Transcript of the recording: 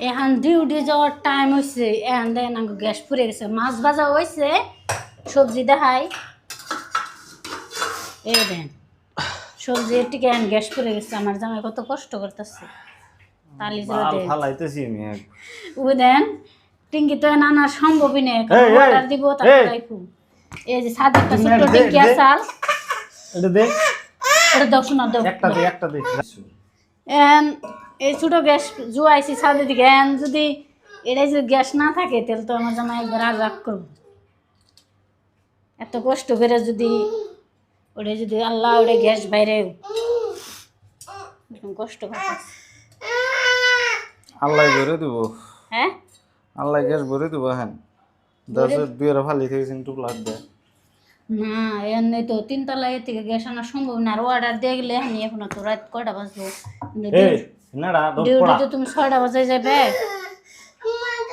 এখন ডিউটি যাওয়ার টাইম হয়েছে, এখন দেন গ্যাস পুড়ে গেছে, মাছ ভাজা হয়েছে, সবজি দেখাই, এই দেন সবজি টিকে এখন গ্যাস পুড়ে গেছে। আমার জামাই কত কষ্ট করতেছে, তালি জোরে দেন। ফালাইতেছি আমি ওই দেন টিঙ্কি তো আনা সম্ভবই নেই, অর্ডার দিব তারপর আইফু। এই যে সাদেরটা ছোট টিঙ্কি আসাল, এটা দে, ওটা দাও, শোনা দাও একটা দে। এই ছোট গ্যাস জুয়াইছি ছাদের দিকে, যদি এটাই যদি গ্যাস না থাকে তাহলে তো আমার জামাই একবার আর রাগ করবো। এত কষ্ট করে যদি ওটা যদি আল্লাহ ওটা গ্যাস বাইরে কষ্ট করতে, আল্লাহ ভরে দিব, হ্যাঁ আল্লাহ গ্যাস ভরে দিব। হ্যাঁ 10-2 ফালি থেকে একটু লাগবে না, এমনি তো 3 তলায় থেকে গ্যাস আনা সম্ভব না। আর অর্ডার দিয়ে গেলে এখন তো রাত কয়টা বাজবো, এই নাড়া দপ ডিউটি পড়া তো তুমি 6টা বাজে যাবে।